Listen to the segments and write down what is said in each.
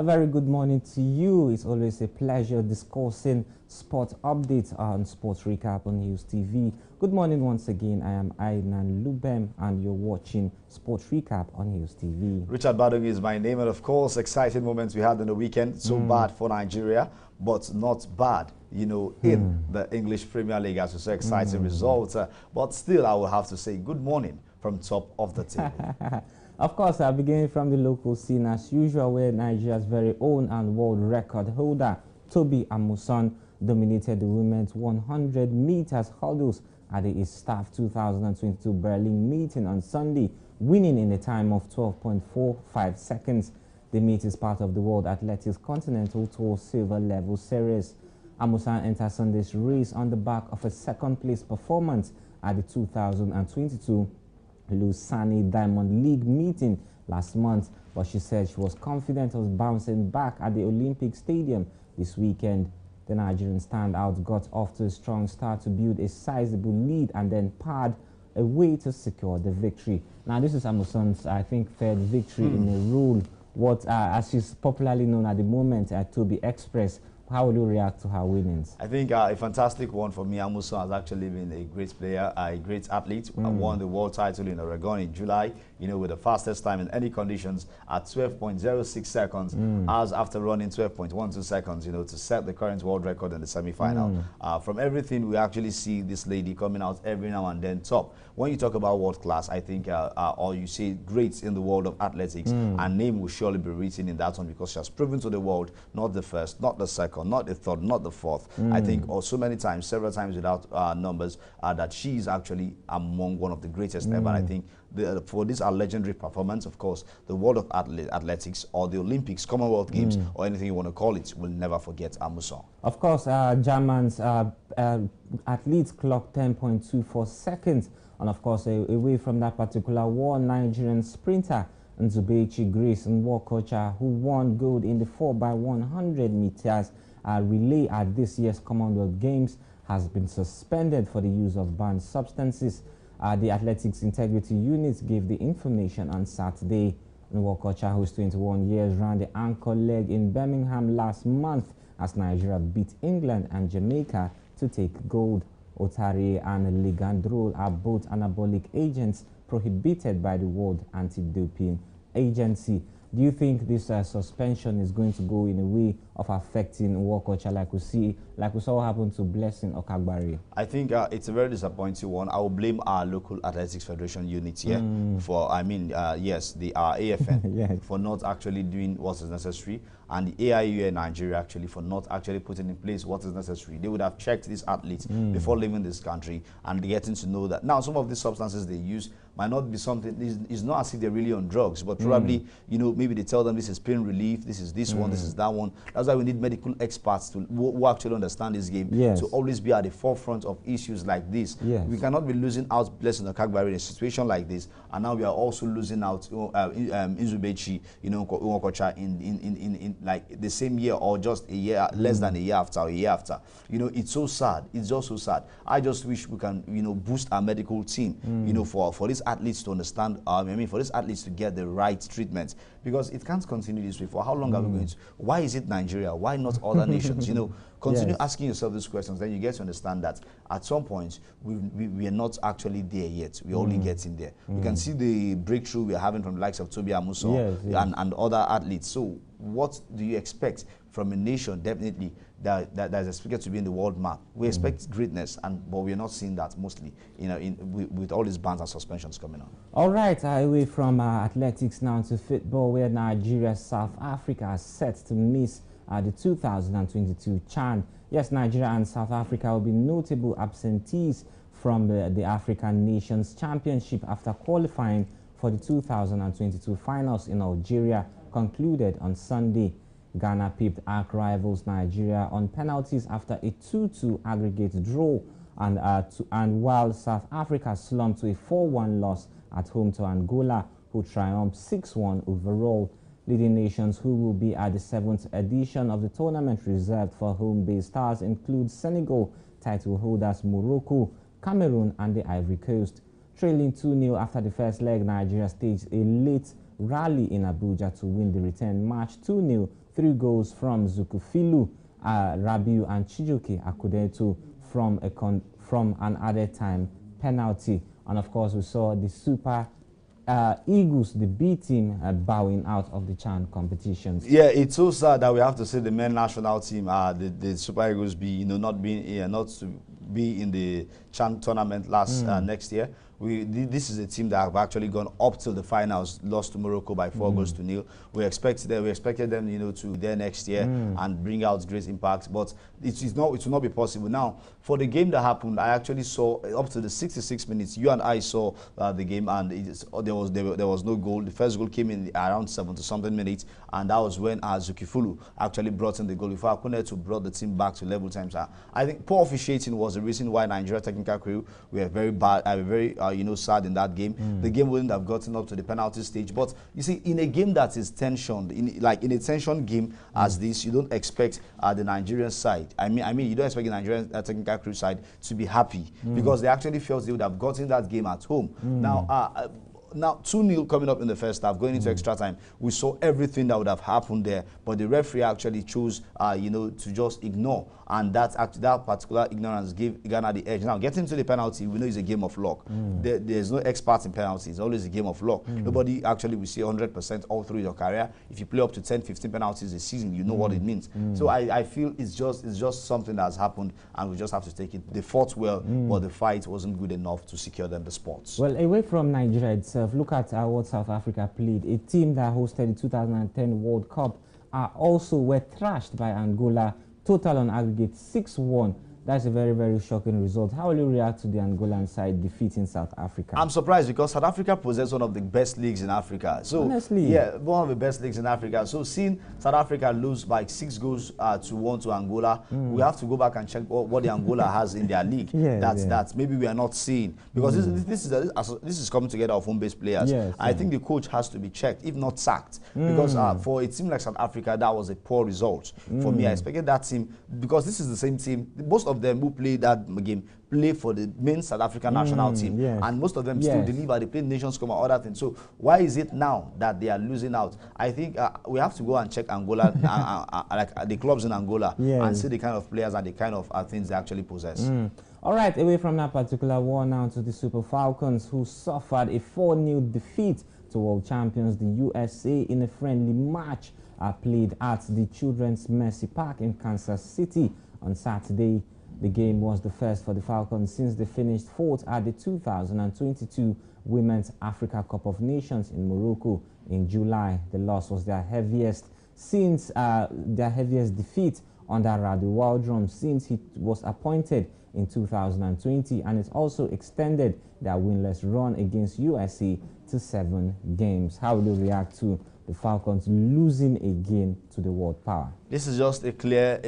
very good morning to you. It's always a pleasure discussing sports updates on Sports Recap on News TV. Good morning once again. I am Ainan Lubem and you're watching Sports Recap on News TV. Richard Badung is my name, and of course, exciting moments we had on the weekend. So bad for Nigeria, but not bad, you know, in the English Premier League, as we saw exciting results. But still, I will have to say good morning from top of the table. Of course, beginning from the local scene as usual, where Nigeria's very own and world record holder Toby Amusan dominated the women's 100 meters hurdles at the ISTAF 2022 Berlin meeting on Sunday, winning in a time of 12.45 seconds. The meet is part of the World Athletics Continental Tour Silver Level Series. Amusan entered Sunday's race on the back of a second-place performance at the 2022 Lausanne Diamond League meeting last month, but she said she was confident of bouncing back at the Olympic Stadium this weekend. The Nigerian standout got off to a strong start to build a sizable lead and then pad a way to secure the victory. Now, this is Amusan's, I think, third victory in a row. What, as she's popularly known at the moment, Toby Express. How will you react to her winnings? I think a fantastic one for me. Amusan has actually been a great player, a great athlete. Won the world title in Oregon in July, you know, with the fastest time in any conditions at 12.06 seconds, as after running 12.12 seconds, you know, to set the current world record in the semi-final. From everything, we actually see this lady coming out every now and then top. When you talk about world class, I think, or you say greats in the world of athletics, her name will surely be written in that one because she has proven to the world, not the first, not the second, not the third, not the fourth. I think so many times, several times without numbers, that she is actually among one of the greatest ever. I think for this legendary performance, of course, the world of athletics or the Olympics, Commonwealth Games, or anything you want to call it, will never forget Amusan. Of course, Germans athletes clocked 10.24 seconds, and of course, away from that particular war, Nigerian sprinter Nzubechi Grace and Nwokocha, who won gold in the 4x100 meters relay at this year's Commonwealth Games, has been suspended for the use of banned substances. The Athletics Integrity Unit gave the information on Saturday. Nwokocha, who is 21 years, ran the anchor leg in Birmingham last month as Nigeria beat England and Jamaica to take gold. Otari and Ligandrol are both anabolic agents prohibited by the World Anti-Doping Agency. Do you think this suspension is going to go in a way of affecting Nwokocha like we saw what happened to Blessing Okagbare? I think it's a very disappointing one. I will blame our local athletics federation unit here for, yes, the AFN yes, for not actually doing what is necessary, and the AIU in Nigeria actually for not actually putting in place what is necessary. They would have checked these athletes before leaving this country and getting to know that now some of these substances they use might not be something, it's not as if they're really on drugs, but probably, you know, maybe they tell them this is pain relief, this is this one, this is that one. That's why we need medical experts to who actually understand this game, to always be at the forefront of issues like this. We cannot be losing out Blessing Okagbare in a situation like this, and now we are also losing out Nzubechi, you know, Nwokocha in like the same year or just a year, less than a year after, or a year after. You know, it's so sad. It's just so sad. I just wish we can, you know, boost our medical team, you know, for these athletes to understand, for these athletes to get the right treatment, because it can't continue this way. For how long are we going to? Why is it Nigeria? Why not other nations? You know, continue asking yourself these questions, then you get to understand that at some point we are not actually there yet. We're only getting there. We can see the breakthrough we're having from the likes of Toby Amusan and other athletes. So what do you expect from a nation definitely that is expected to be in the world map? We expect greatness, but we're not seeing that mostly, you know, with all these bans and suspensions coming on. All right, away from athletics now to football, where Nigeria, South Africa are set to miss the 2022 CHAN. Yes, Nigeria and South Africa will be notable absentees from the African Nations Championship after qualifying for the 2022 finals in Algeria, concluded on Sunday. Ghana pipped arch rivals Nigeria on penalties after a 2-2 aggregate draw, and while South Africa slumped to a 4-1 loss at home to Angola, who triumphed 6-1 overall. Leading nations who will be at the 7th edition of the tournament reserved for home-based stars include Senegal, title holders Morocco, Cameroon and the Ivory Coast. Trailing 2-0 after the first leg, Nigeria staged a late rally in Abuja to win the return match 2-0, 3 goals from Zukufilu, Rabiu, and Chijoke Akudetu from an added time penalty. And of course, we saw the Super Eagles, the B team, bowing out of the CHAN competitions. Yeah, it's so sad that we have to see the men national team, the Super Eagles, not to be in the CHAN tournament next year. This is a team that have actually gone up to the finals, lost to Morocco by 4 goals to 0. We expected them, to be there next year and bring out great impact, but it will not be possible. Now, for the game that happened, I actually saw up to the 66 minutes. You and I saw the game, and there was no goal. The first goal came in around 70-something minutes, and that was when Zukifulu actually brought in the goal before Akunetu brought the team back to level times. I think poor officiating was the reason why Nigeria technical crew were very bad, very sad in that game. The game wouldn't have gotten up to the penalty stage. But you see, in a game that is tensioned, in a tension game as this, you don't expect the Nigerian side. I mean, you don't expect the Nigerian technical crew side to be happy because they actually felt they would have gotten that game at home. Now 2-0 coming up in the first half, going into extra time, we saw everything that would have happened there, but the referee actually chose, to just ignore, and that particular ignorance gave Ghana the edge. Now, getting to the penalty, we know it's a game of luck. There's no expert in penalties; it's always a game of luck. Nobody actually will say 100% all through your career. If you play up to 10, 15 penalties a season, you know what it means. So I feel it's just something that has happened, and we just have to take it. They fought well, but the fight wasn't good enough to secure them the spots. Well, away from Nigeria itself, look at what South Africa played. A team that hosted the 2010 World Cup also were thrashed by Angola, total on aggregate 6-1. That's a very, very shocking result. How will you react to the Angolan side defeating South Africa? I'm surprised because South Africa possesses one of the best leagues in Africa. So, honestly, yeah, one of the best leagues in Africa. So, seeing South Africa lose by 6 goals to 1 to Angola, we have to go back and check what the Angola has in their league. That's maybe we are not seeing, because this is coming together of home-based players. I think the coach has to be checked, if not sacked, because for a team like South Africa, that was a poor result. For me, I expected that team, because this is the same team. Most of them who played that game play for the main South African national team, and most of them still deliver. They play Nations Cup and other things. So why is it now that they are losing out? I think we have to go and check Angola, like the clubs in Angola, and see the kind of players and the kind of things they actually possess. All right, away from that particular war now to the Super Falcons, who suffered a 4-0 defeat to world champions the USA in a friendly match played at the Children's Mercy Park in Kansas City on Saturday. The game was the first for the Falcons since they finished 4th at the 2022 Women's Africa Cup of Nations in Morocco in July. The loss was their heaviest defeat under Radu Waldrum since he was appointed in 2020, and it also extended their winless run against USA to 7 games. How will you react to the Falcons losing again to the world power? This is just a clear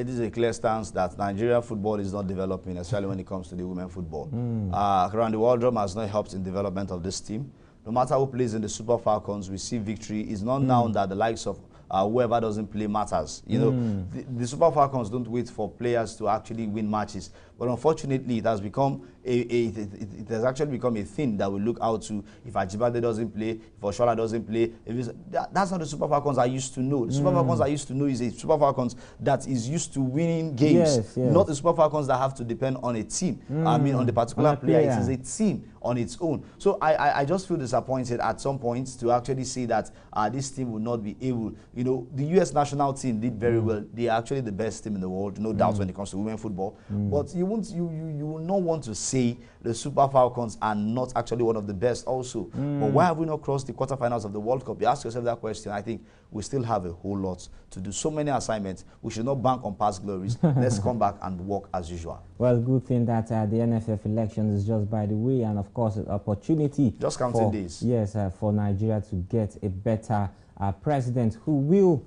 stance that Nigerian football is not developing, especially when it comes to the women football. Randy Waldrum has not helped in development of this team. No matter who plays in the Super Falcons, we see victory. It's not now that the likes of whoever doesn't play matters. You know, the Super Falcons don't wait for players to actually win matches. But unfortunately, it has become it has actually become a thing that we look out to. If Ajibade doesn't play, if Oshola doesn't play, that's not the Super Falcons I used to know. The Super Falcons I used to know is a Super Falcons that is used to winning games, not the Super Falcons that have to depend on a team. I mean, on the particular player. It is a team on its own. So I just feel disappointed at some points to actually see that this team will not be able. You know, the U.S. national team did very well. They are actually the best team in the world, no doubt, when it comes to women football. But you will not want to say the Super Falcons are not actually one of the best also. But why have we not crossed the quarterfinals of the World Cup? You ask yourself that question. I think we still have a whole lot to do. So many assignments. We should not bank on past glories. Let's come back and work as usual. Well, good thing that the NFF election is just by the way, and of course, an opportunity. Just counting days. Yes, for Nigeria to get a better president who will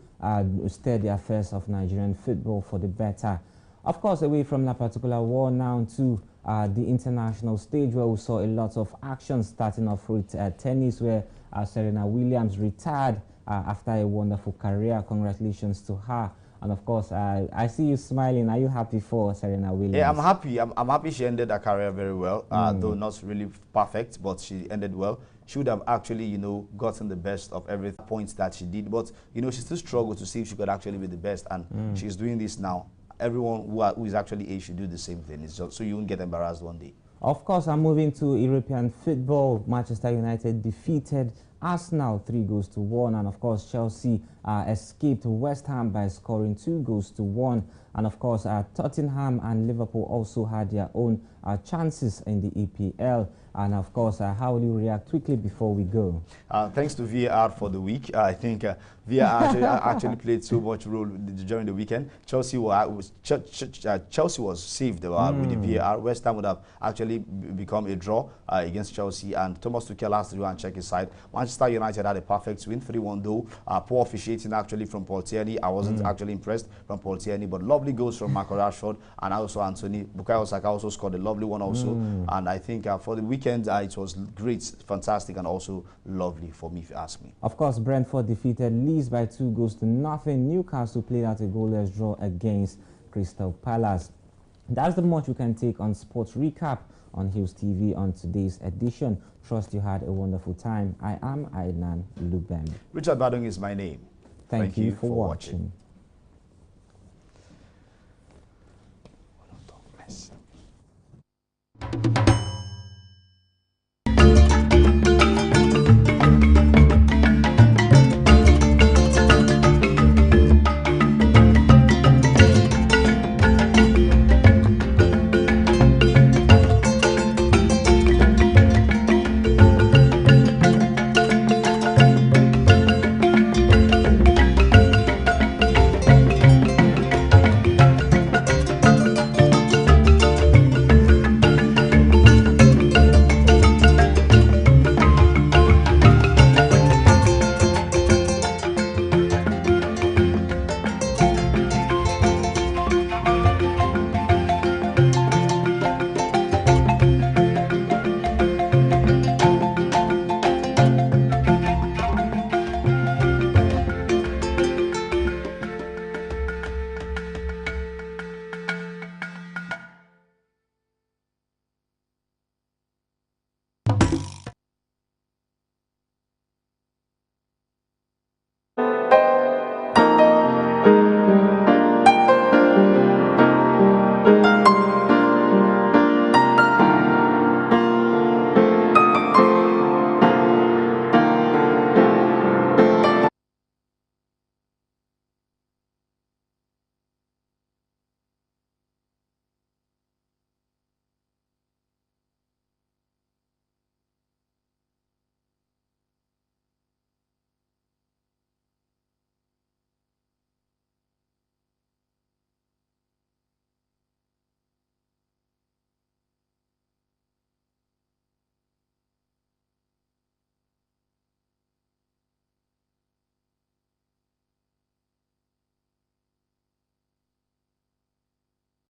steer the affairs of Nigerian football for the better. Of course, away from that particular war now to the international stage, where we saw a lot of action, starting off with tennis, where Serena Williams retired after a wonderful career. Congratulations to her. And of course, I see you smiling. Are you happy for Serena Williams? Yeah, I'm happy. I'm happy she ended her career very well, though not really perfect, but she ended well. She would have actually, you know, gotten the best of every points that she did. But, you know, she still struggled to see if she could actually be the best. And she's doing this now. Everyone who is actually A should do the same thing. It's just so you won't get embarrassed one day. Of course, I'm moving to European football. Manchester United defeated Arsenal 3-1. And of course, Chelsea escaped West Ham by scoring 2-1. And of course, Tottenham and Liverpool also had their own chances in the EPL. And of course, how will you react quickly before we go? Thanks to VAR for the week. I think VAR actually played so much role during the weekend. Chelsea was saved with the VAR. West Ham would have actually become a draw against Chelsea, and Thomas Tuchel has to go and check his side. Manchester United had a perfect win, 3-1 though. Poor officiating actually from Paul Tierney. I wasn't actually impressed from Paul Tierney, but lovely goals from Marco Rashford and also Anthony. Bukayo Saka also scored a lovely one also. And I think for the weekend, it was great, fantastic, and also lovely for me, if you ask me. Of course, Brentford defeated Leeds by 2-0. Newcastle played out a goalless draw against Crystal Palace. That's the much we can take on Sports Recap on Hills TV on today's edition. Trust you had a wonderful time. I am Aidnan Lubem. Richard Badung is my name. Thank you for watching.